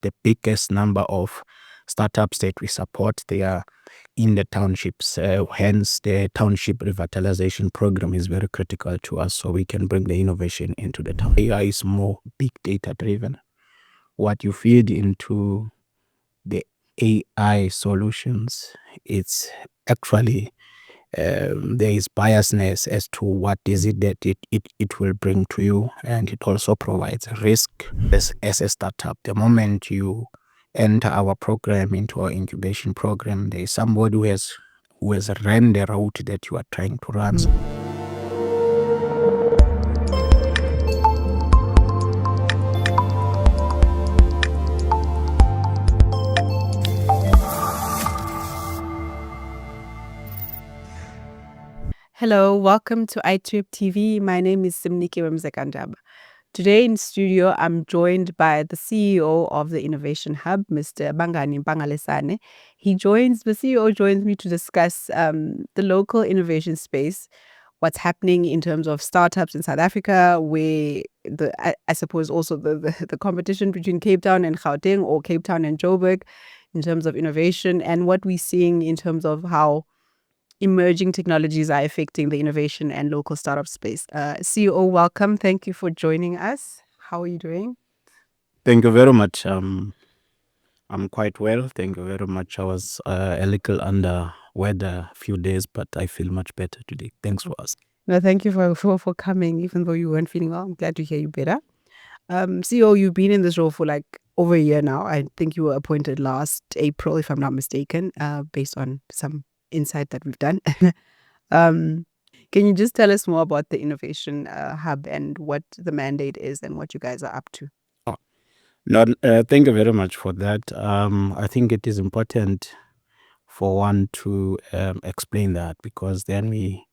the biggest number of startups that we support, they are in the townships. Hence, the township revitalization program is very critical to us, so we can bring the innovation into the town. AI is more big data driven. What you feed into the AI solutions, it's actually there is biasness as to what is it that it will bring to you, and it also provides risk as a startup. The moment you enter our program, into our incubation program, there is somebody who has ran the route that you are trying to run. Hello, welcome to ITWeb TV. My name is Simnike Wemzekandaba. Today in studio, I'm joined by the CEO of the Innovation Hub, Mr. Bangani Mpangalasane. The CEO joins me to discuss the local innovation space, what's happening in terms of startups in South Africa, where I suppose also the competition between Cape Town and Gauteng, or Cape Town and Joburg, in terms of innovation, and what we're seeing in terms of how emerging technologies are affecting the innovation and local startup space. CEO, welcome. Thank you for joining us. How are you doing? Thank you very much. I'm quite well. Thank you very much. I was a little under weather a few days, but I feel much better today. Thanks for asking. No, thank you for coming, even though you weren't feeling well. I'm glad to hear you better. CEO, you've been in this role for like over a year now. I think you were appointed last April, if I'm not mistaken, based on some insight that we've done. Can you just tell us more about the Innovation Hub and what the mandate is and what you guys are up to? Thank you very much for that. I think it is important for one to explain that, because then we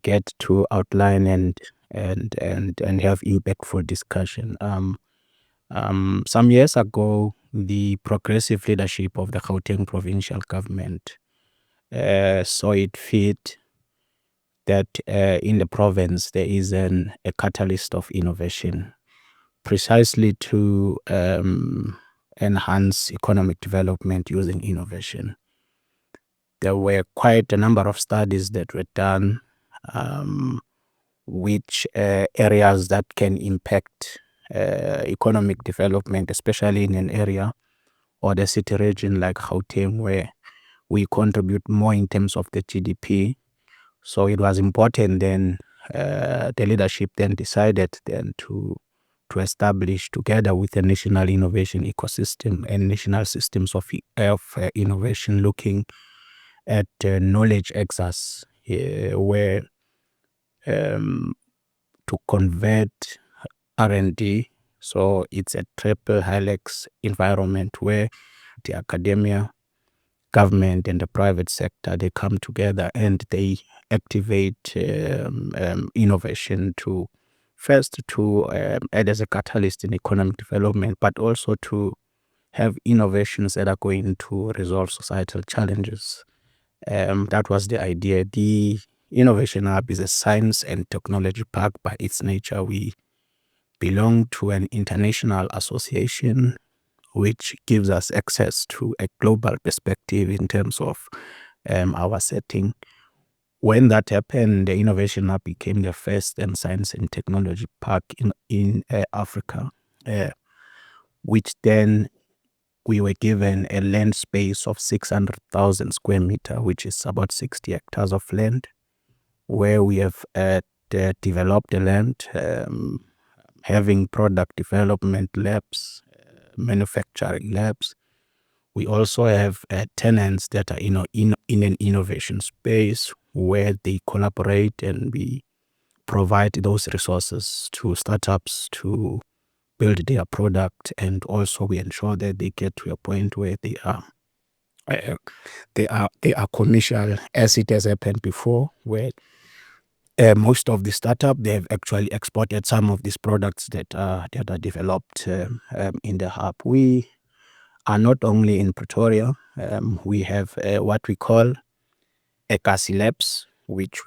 get to outline and have impactful discussion. Some years ago, the progressive leadership of the Gauteng provincial government saw it fit that in the province there is a catalyst of innovation, precisely to enhance economic development using innovation. There were quite a number of studies that were done, which areas that can impact economic development, especially in an area or the city region like Gauteng, where we contribute more in terms of the GDP. So it was important then, the leadership then decided then to establish, together with the national innovation ecosystem and national systems of innovation, looking at knowledge access, where to convert R&D. So it's a triple helix environment where the academia, government, and the private sector, they come together and they activate innovation to first to add as a catalyst in economic development, but also to have innovations that are going to resolve societal challenges. That was the idea. The Innovation Hub is a science and technology park by its nature. We belong to an international association which gives us access to a global perspective in terms of our setting. When that happened, the Innovation Hub became the first science and technology park in Africa, which then we were given a land space of 600,000 square meter, which is about 60 hectares of land, where we have developed the land, having product development labs, manufacturing labs. We also have tenants that are in an innovation space where they collaborate, and we provide those resources to startups to build their product, and also we ensure that they get to a point where they are commercial, as it has happened before, where most of the startup, they have actually exported some of these products that are developed in the hub. We are not only in Pretoria. We have what we call Ekasi Labs, which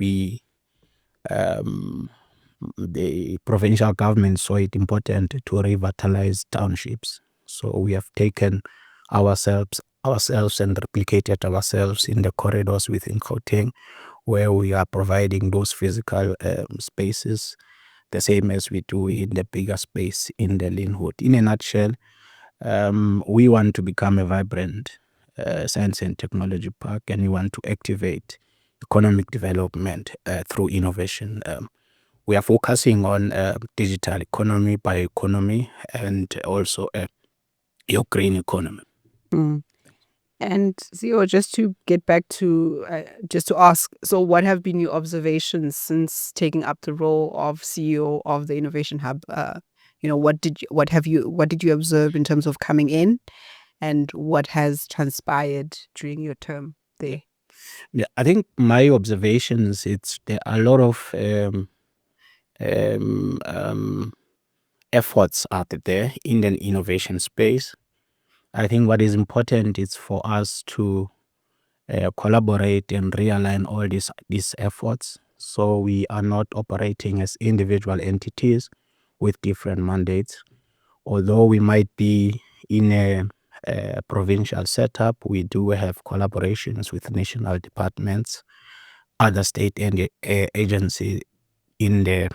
the provincial government saw it important to revitalize townships. So we have taken ourselves and replicated ourselves in the corridors within Gauteng, where we are providing those physical spaces, the same as we do in the bigger space in the Linwood. In a nutshell, we want to become a vibrant science and technology park, and we want to activate economic development through innovation. We are focusing on digital economy, bioeconomy, and also your green economy. Mm. And CEO, just to get back to, just to ask, so what have been your observations since taking up the role of CEO of the Innovation Hub? What did you observe in terms of coming in, and what has transpired during your term there? Yeah, I think my observations, there are a lot of efforts out there in the innovation space. I think what is important is for us to collaborate and realign all these efforts, so we are not operating as individual entities with different mandates. Although we might be in a provincial setup, we do have collaborations with national departments, other state and agencies in the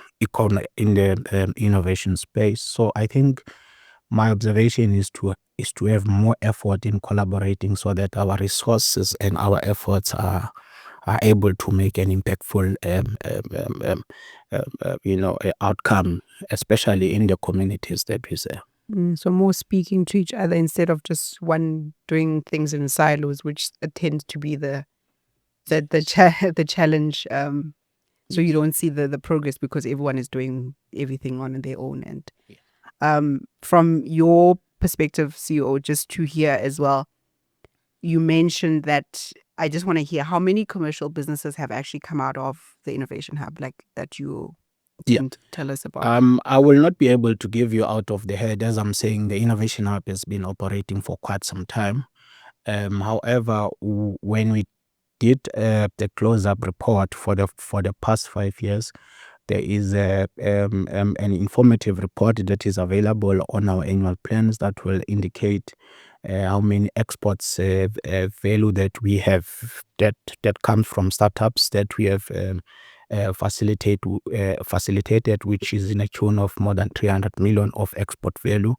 innovation space. So I think my observation is to have more effort in collaborating, so that our resources and our efforts are able to make an impactful outcome, especially in the communities that we serve. So more speaking to each other instead of just one doing things in silos, which tends to be the challenge. So you don't see the progress because everyone is doing everything on their own end. From your perspective, CEO, just to hear as well, you mentioned that, I just want to hear how many commercial businesses have actually come out of the Innovation Hub, like that you can tell us about. I will not be able to give you out of the head. As I'm saying, the Innovation Hub has been operating for quite some time. However, when we did the close-up report for the past 5 years, there is an informative report that is available on our annual plans that will indicate how many exports value that we have that comes from startups that we have facilitated, which is in a tune of more than 300 million of export value.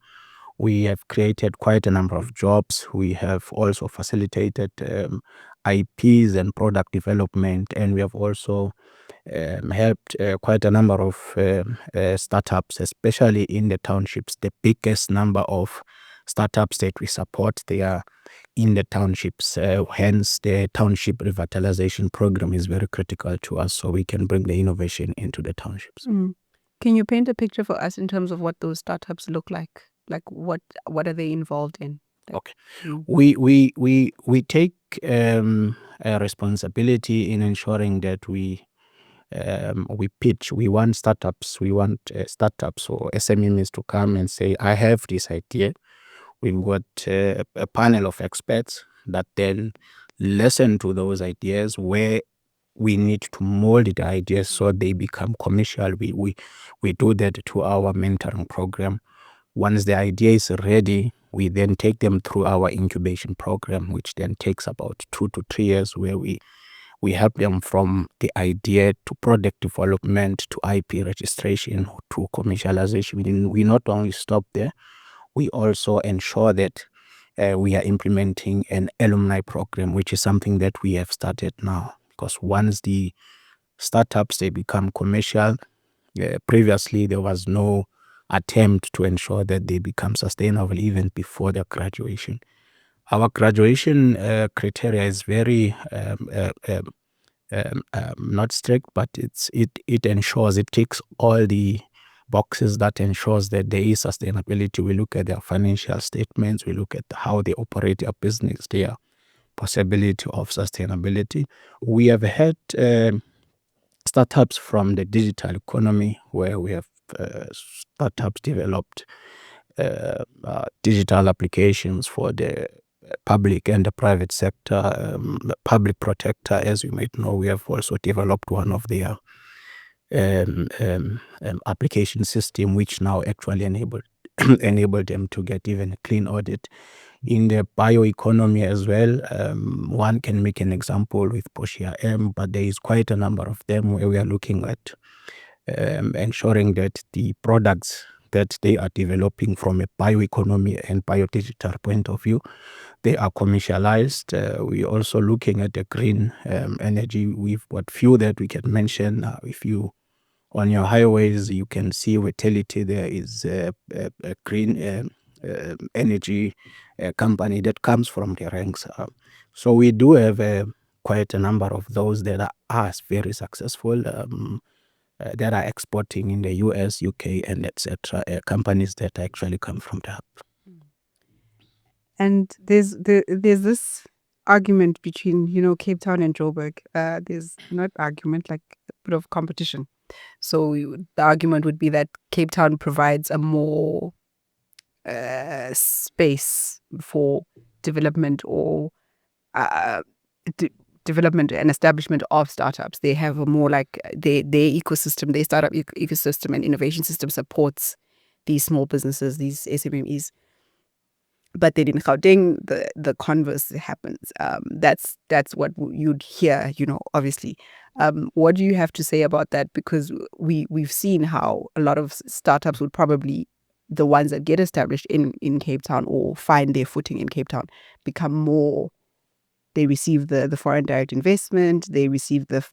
We have created quite a number of jobs. We have also facilitated IPs and product development, and we have also helped quite a number of startups, especially in the townships. The biggest number of startups that we support, they are in the townships. Hence, the township revitalization program is very critical to us, so we can bring the innovation into the townships. Can you paint a picture for us in terms of what those startups look like? Like what are they involved in? Okay. We take a responsibility in ensuring that we pitch. We want startups or SMEs to come and say, I have this idea. We've got a panel of experts that then listen to those ideas, where we need to mold the ideas so they become commercial. We do that to our mentoring program. Once the idea is ready, we then take them through our incubation program, which then takes about 2 to 3 years, where we help them from the idea to product development to IP registration to commercialization. We not only stop there, we also ensure that we are implementing an alumni program, which is something that we have started now. Because once the startups, they become commercial, previously there was no attempt to ensure that they become sustainable even before their graduation. Our graduation criteria is very not strict, but it ensures, it ticks all the boxes that ensures that there is sustainability. We look at their financial statements, we look at how they operate their business, their possibility of sustainability. We have had startups from the digital economy, where we have startups developed digital applications for the public and the private sector. The public protector, as you might know, we have also developed one of their application system, which now actually enable them to get even a clean audit. In the bioeconomy as well, one can make an example with Poshia M, but there is quite a number of them where we are looking at ensuring that the products that they are developing from a bioeconomy and biodigital point of view, they are commercialized. We're also looking at the green energy. We've got few that we can mention. If you on your highways, you can see utility. There is a green energy company that comes from the ranks. So we do have quite a number of those that are very successful. That are exporting in the US, UK, and etc. Companies that actually come from the hub. And there's this argument between, Cape Town and Joburg. There's not argument, like a bit of competition. So the argument would be that Cape Town provides a more space for development or development and establishment of startups. They have a more like their ecosystem, their startup ecosystem and innovation system supports these small businesses, these SMMEs. But then in Gauteng, the converse happens. That's what you'd hear, obviously. What do you have to say about that? Because we've seen how a lot of startups would probably, the ones that get established in Cape Town or find their footing in Cape Town, become more. They receive the foreign direct investment, they receive the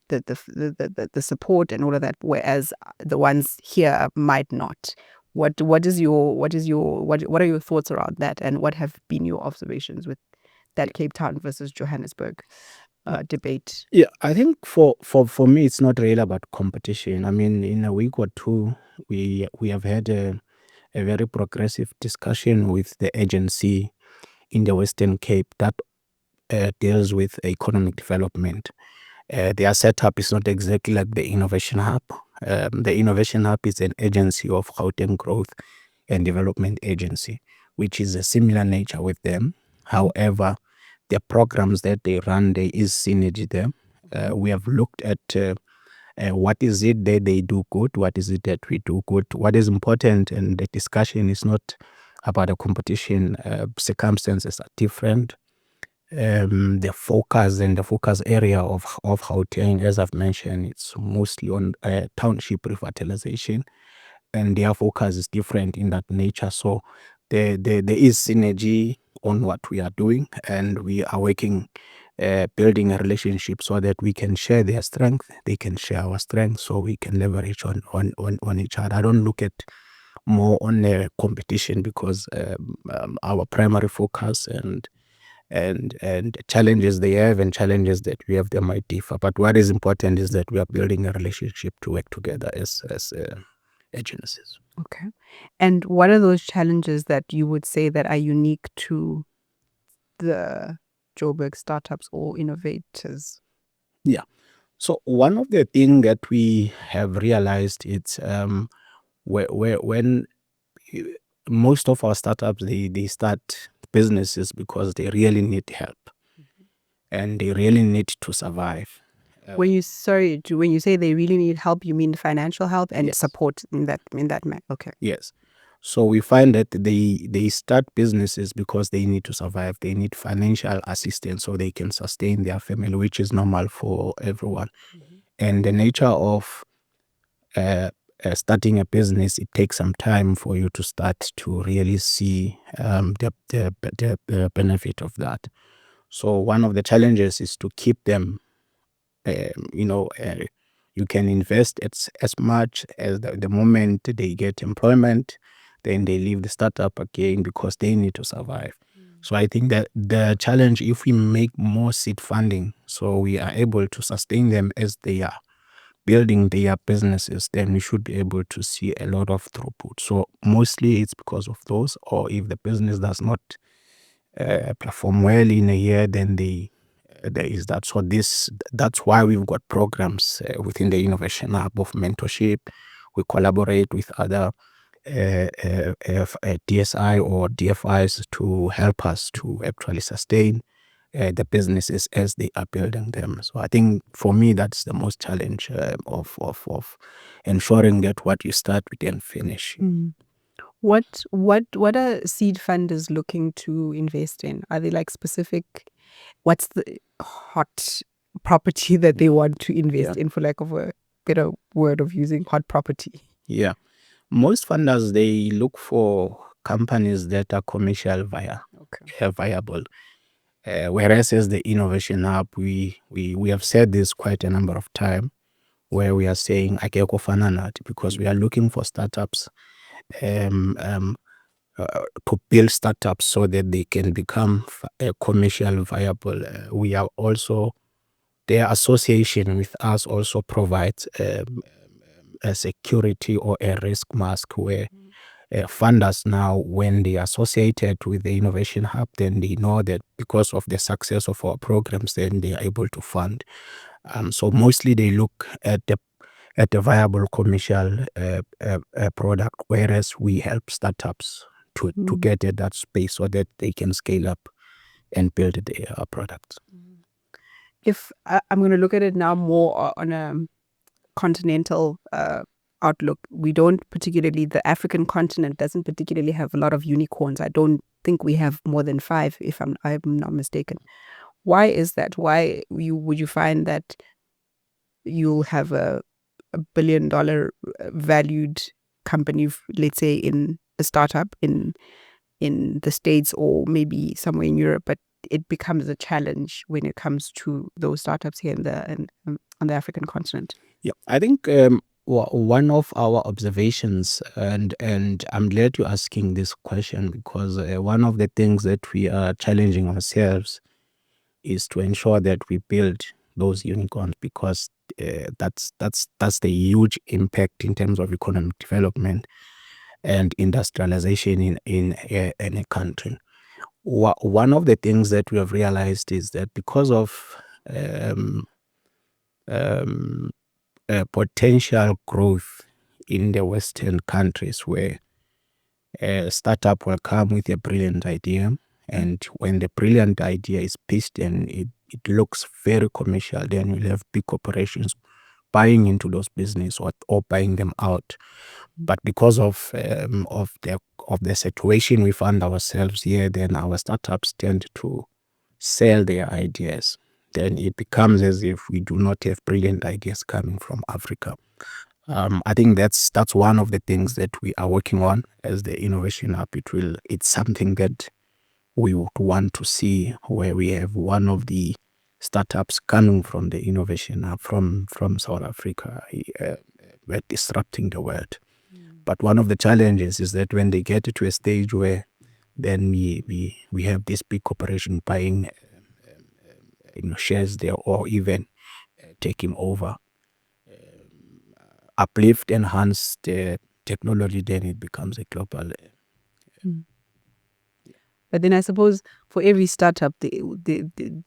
support and all of that, whereas the ones here might not. What are your thoughts around that, and what have been your observations with that Cape Town versus Johannesburg debate? Yeah, I think for me, it's not really about competition. I mean, in a week or two, we have had a very progressive discussion with the agency in the Western Cape that deals with economic development. Their setup is not exactly like the Innovation Hub. The Innovation Hub is an agency of Gauteng Growth and Development Agency, which is a similar nature with them. However, the programs that they run, there is synergy there. We have looked at what is it that they do good, what is it that we do good, what is important, and the discussion is not about a competition. Circumstances are different. The focus area of Gauteng, as I've mentioned, it's mostly on township revitalization, and their focus is different in that nature. So there is synergy on what we are doing, and we are working, building a relationship so that we can share their strength, they can share our strength, so we can leverage on each other. I don't look at more on the competition because our primary focus and challenges they have and challenges that we have, they might differ. But what is important is that we are building a relationship to work together as agencies. Okay. And what are those challenges that you would say that are unique to the Joburg startups or innovators? Yeah. So one of the things that we have realized is when most of our startups, they start businesses because they really need help and they really need to survive. When you say they really need help, you mean financial help and Yes. support in that okay. Yes. So we find that they start businesses because they need to survive. They need financial assistance so they can sustain their family, which is normal for everyone. And the nature of starting a business, it takes some time for you to start to really see the benefit of that. So one of the challenges is to keep them, you can invest as much as the moment they get employment, then they leave the startup again because they need to survive. So I think that the challenge, if we make more seed funding, so we are able to sustain them as they are building their businesses, then we should be able to see a lot of throughput. So mostly it's because of those, or if the business does not perform well in a year, then there is that. So that's why we've got programs within the Innovation Hub of mentorship. We collaborate with other DSI or DFIs to help us to actually sustain the businesses as they are building them. So I think for me that's the most challenge of ensuring that what you start we can finish. What are seed funders looking to invest in? Are they like specific? What's the hot property that they want to invest in, for lack of a better word of using hot property? Yeah. Most funders, they look for companies that are commercial viable. Whereas as the Innovation Hub, we have said this quite a number of times, where we are saying akekho fana nathi, because we are looking for startups to build startups so that they can become commercial viable. We are also, their association with us also provides a security or a risk mask, where funders now, when they are associated with the Innovation Hub, then they know that because of the success of our programs, then they are able to fund. So mostly they look at the viable commercial product, whereas we help startups to get at that space so that they can scale up and build their products. If I'm going to look at it now more on a continental outlook, we don't particularly, the African continent doesn't particularly have a lot of unicorns. I don't think we have more than 5, if I'm not mistaken. Why is that? Why would you find that you'll have a $1 billion valued company, let's say in a startup in the States or maybe somewhere in Europe, but it becomes a challenge when it comes to those startups here on the African continent? Yeah, I think one of our observations, and I'm glad you're asking this question, because one of the things that we are challenging ourselves is to ensure that we build those unicorns, because that's the huge impact in terms of economic development and industrialization in a country. One of the things that we have realized is that because of potential growth in the Western countries, where a startup will come with a brilliant idea, and when the brilliant idea is pitched and it looks very commercial, then you'll have big corporations buying into those business or buying them out. But because of the situation we find ourselves here, then our startups tend to sell their ideas. Then it becomes as if we do not have brilliant ideas coming from Africa. I think that's one of the things that we are working on as the Innovation Hub. It's something that we would want to see, where we have one of the startups coming from the Innovation Hub from South Africa. We're disrupting the world. But one of the challenges is that when they get to a stage where then we have this big corporation buying shares there, or even taking over, uplift, enhance the technology, then it becomes a global. But then I suppose for every startup,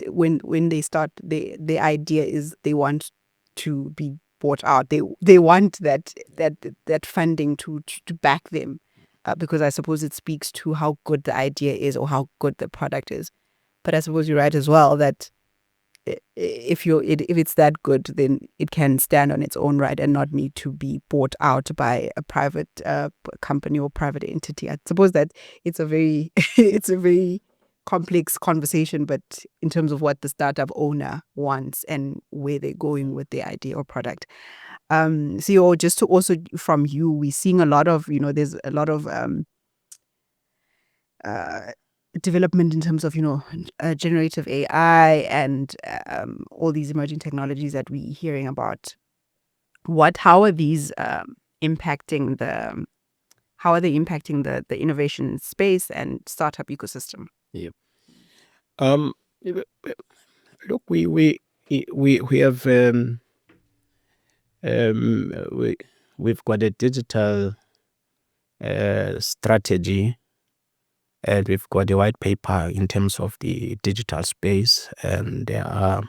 when they start, the idea is they want to be bought out. They want that funding to back them, because I suppose it speaks to how good the idea is or how good the product is. But I suppose you're right as well that if it's that good, then it can stand on its own right and not need to be bought out by a private company or private entity. I suppose that it's a very it's a very complex conversation, but in terms of what the startup owner wants and where they're going with their idea or product. CEO, just to also from you, we're seeing a lot of, there's a lot of development in terms of generative AI and all these emerging technologies that we're hearing about. How are these impacting the innovation space and startup ecosystem? Yeah. Look, we have we've got a digital strategy, and we've got a white paper in terms of the digital space, and there are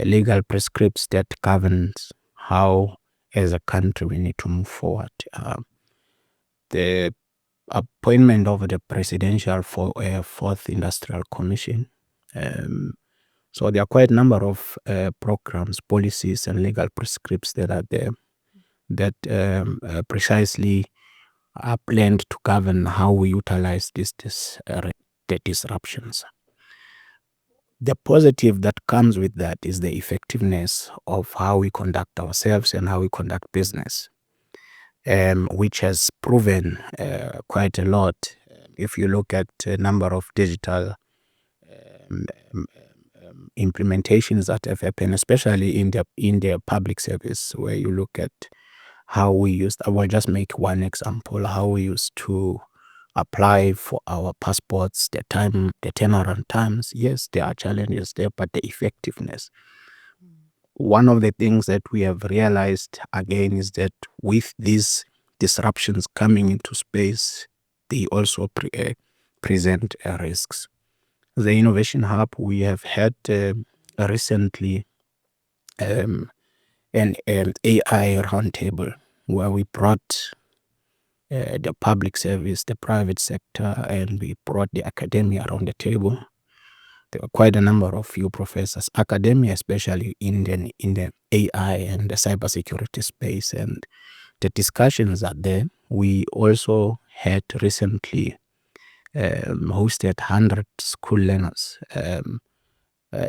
legal prescripts that governs how, as a country, we need to move forward. The appointment of the Presidential Fourth Industrial Commission. So there are quite a number of programs, policies, and legal prescripts that are there that precisely are planned to govern how we utilize the disruptions. The positive that comes with that is the effectiveness of how we conduct ourselves and how we conduct business, which has proven quite a lot. If you look at a number of digital implementations that have happened, especially in the public service, where you look at how we used, I will just make one example, how we used to apply for our passports, the turnaround times. Yes, there are challenges there, but the effectiveness. One of the things that we have realized again is that with these disruptions coming into space, they also present risks. The Innovation Hub, we have had recently an AI roundtable where we brought the public service, the private sector, and we brought the academia around the table. There were quite a number of few professors, academia especially in the AI and the cybersecurity space, and the discussions are there. We also had recently hosted 100 school learners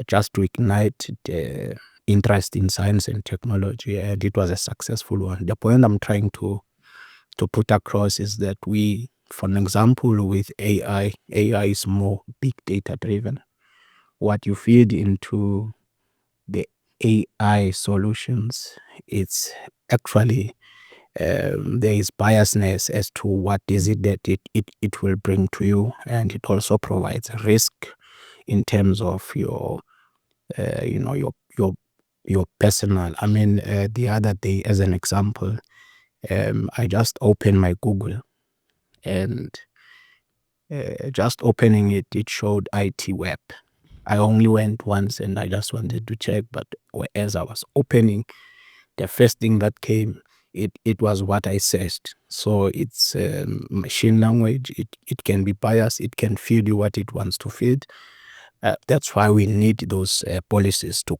just to ignite the interest in science and technology, and it was a successful one. The point I'm trying to put across is that we, for an example, with AI is more big data driven. What you feed into the AI solutions, it's actually there is biasness as to what is it that it will bring to you, and it also provides risk in terms of your your personal. I mean, the other day, as an example, I just opened my Google, and just opening it, it showed ITWeb. I only went once and I just wanted to check, but as I was opening, the first thing that came, it was what I searched. So it's machine language. It can be biased. It can feed you what it wants to feed. That's why we need those policies to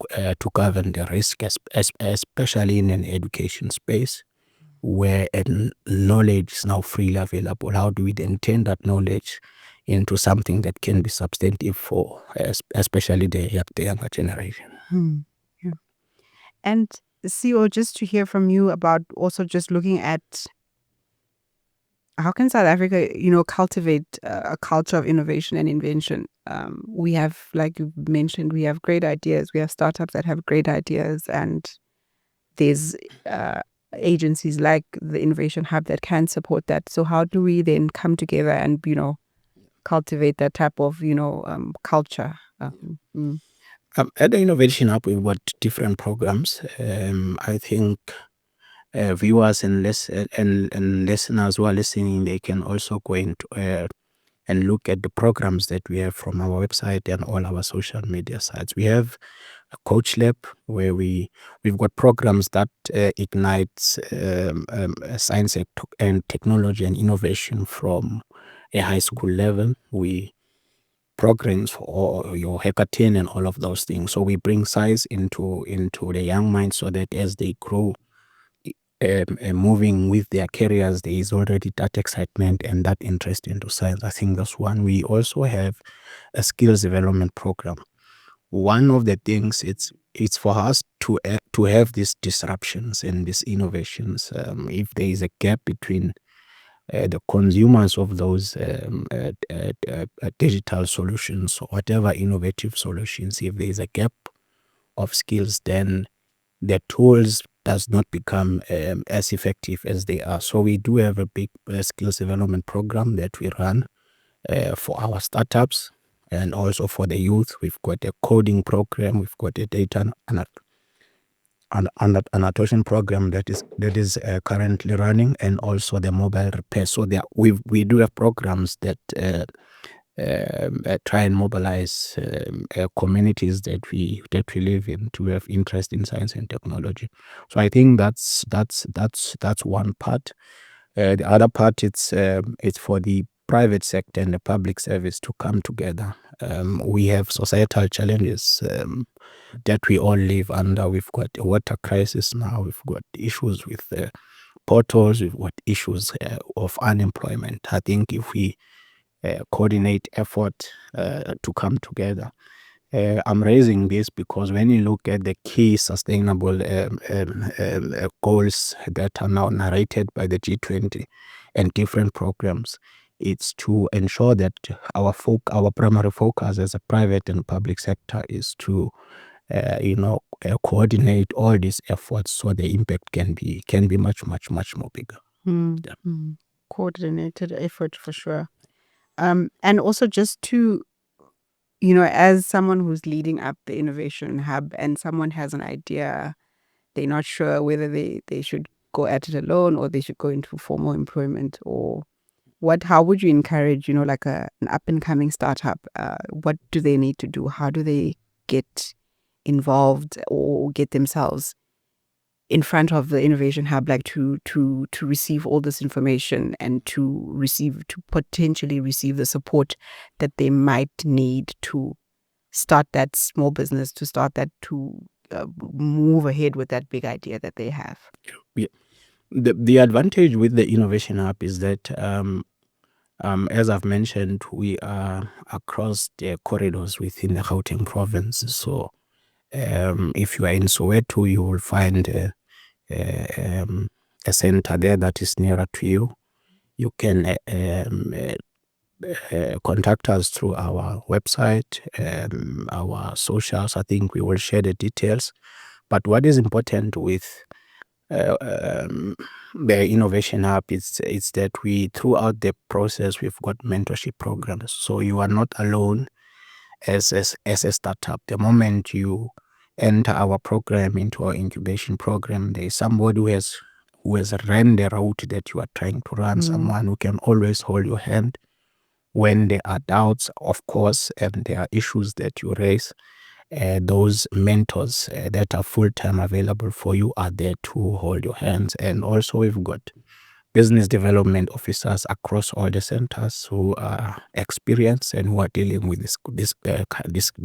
govern the risk, especially in an education space where knowledge is now freely available. How do we then turn that knowledge into something that can be substantive for especially the younger generation? Yeah. And CEO, just to hear from you about also just looking at how can South Africa, cultivate a culture of innovation and invention? We have, like you mentioned, we have great ideas. We have startups that have great ideas, and there's agencies like the Innovation Hub that can support that. So how do we then come together and, cultivate that type of, culture? At the Innovation Hub, we've got different programs. I think viewers and listeners who are listening, they can also go into and look at the programs that we have from our website and all our social media sites. We have a coach lab where we've got programs that ignites science and technology and innovation from a high school level. We programs for your hackathon and all of those things. So we bring science into the young minds so that as they grow, moving with their careers, there is already that excitement and that interest into science. I think that's one. We also have a skills development program. One of the things it's for us to have these disruptions and these innovations. If there is a gap between the consumers of those digital solutions or whatever innovative solutions, if there is a gap of skills, then the tools does not become as effective as they are. So we do have a big skills development program that we run for our startups and also for the youth. We've got a coding program, we've got a data annotation program that is currently running, and also the mobile repair. So we do have programs that try and mobilize communities that we live in to have interest in science and technology. So I think that's one part. The other part, it's for the private sector and the public service to come together. We have societal challenges that we all live under. We've got a water crisis now. We've got issues with portals, we've got issues of unemployment. I think if we coordinate effort to come together. I'm raising this because when you look at the key sustainable goals that are now narrated by the G20 and different programs, it's to ensure that our primary focus as a private and public sector is to coordinate all these efforts so the impact can be much more bigger. Yeah. Coordinated effort for sure. And also just to, as someone who's leading up the Innovation Hub and someone has an idea, they're not sure whether they should go at it alone or they should go into formal employment, or how would you encourage, like an up and coming startup? What do they need to do? How do they get involved or get themselves in front of the Innovation Hub, like to receive all this information and to potentially receive the support that they might need to start that small business, to move ahead with that big idea that they have? Yeah. The advantage with the Innovation Hub is that as I've mentioned, we are across the corridors within the Gauteng province. So if you are in Soweto, you will find a center there that is nearer to you. You can contact us through our website, our socials. I think we will share the details. But what is important with the Innovation Hub is that we, throughout the process, we've got mentorship programs. So you are not alone as a startup. The moment you enter our program, into our incubation program, there is somebody who has ran the route that you are trying to run, someone who can always hold your hand when there are doubts, of course, and there are issues that you raise. Those mentors that are full-time available for you are there to hold your hands. And also we've got business development officers across all the centers who are experienced and who are dealing with this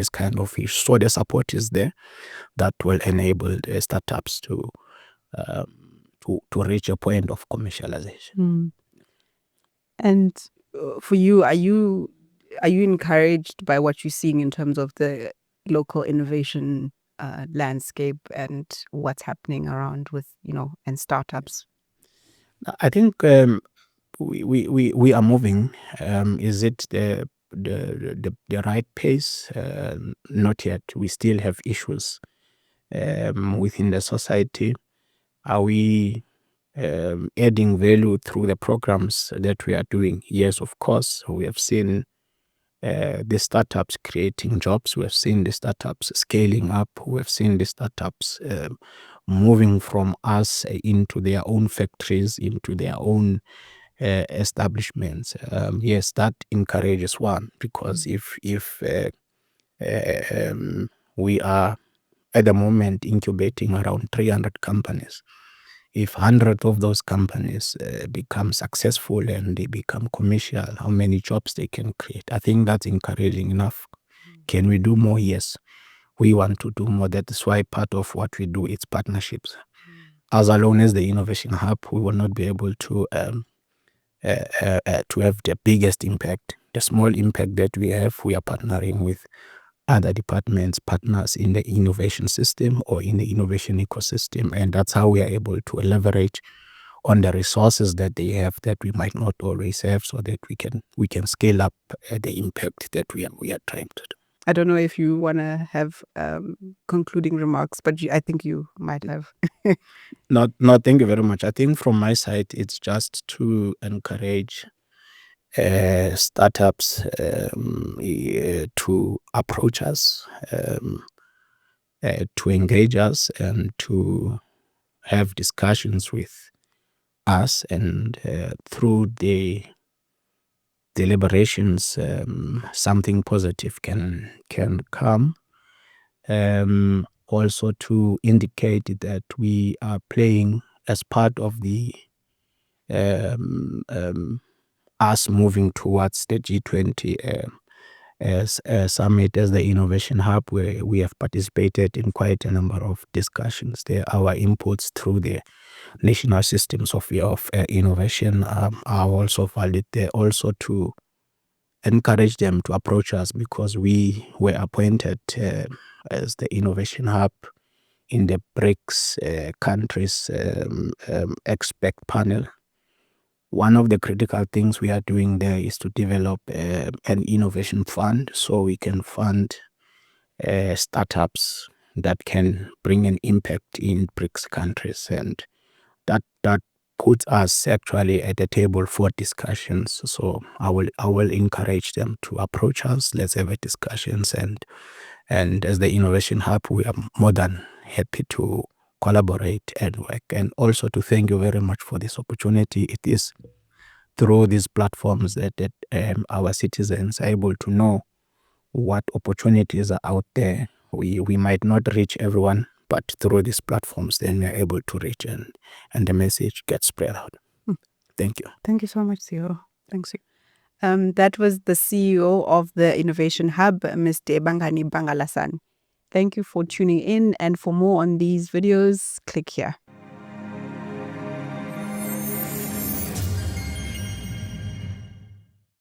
kind of issue. So the support is there that will enable the startups to reach a point of commercialization. And for you, are you encouraged by what you're seeing in terms of the local innovation landscape and what's happening around with and startups? I think we are moving. Is it the right pace? Not yet. We still have issues within the society. Are we adding value through the programs that we are doing? Yes, of course. We have seen the startups creating jobs. We have seen the startups scaling up. We have seen the startups moving from us into their own factories, into their own establishments. Yes, that encourages one, because if we are at the moment incubating around 300 companies, if 100 of those companies become successful and they become commercial, how many jobs they can create? I think that's encouraging enough. Can we do more? Yes, we want to do more. That is why part of what we do is partnerships. As alone as the Innovation Hub, we will not be able to have the biggest impact. The small impact that we have, we are partnering with other departments, partners in the innovation system or in the innovation ecosystem, and that's how we are able to leverage on the resources that they have that we might not always have, so that we can scale up the impact that we are trying to do. I don't know if you want to have concluding remarks, but I think you might have. No, thank you very much. I think from my side, it's just to encourage startups to approach us, to engage us, and to have discussions with us, and through the deliberations, something positive can come. Also to indicate that we are playing as part of the us moving towards the G20 as a summit, as the Innovation Hub, where we have participated in quite a number of discussions there. Our inputs through the national systems of innovation are also valid there, also to encourage them to approach us, because we were appointed as the Innovation Hub in the BRICS countries expert panel. One of the critical things we are doing there is to develop an innovation fund, so we can fund startups that can bring an impact in BRICS countries, and that puts us actually at the table for discussions. So I will encourage them to approach us. Let's have a discussions, and as the Innovation Hub, we are more than happy to collaborate and work. And also to thank you very much for this opportunity. It is through these platforms that our citizens are able to know what opportunities are out there. We might not reach everyone, but through these platforms, then we are able to reach, and the message gets spread out. Thank you. Thank you so much, CEO. Thanks. That was the CEO of the Innovation Hub, Mr. Bangani Mpangalasane. Thank you for tuning in, and for more on these videos, click here.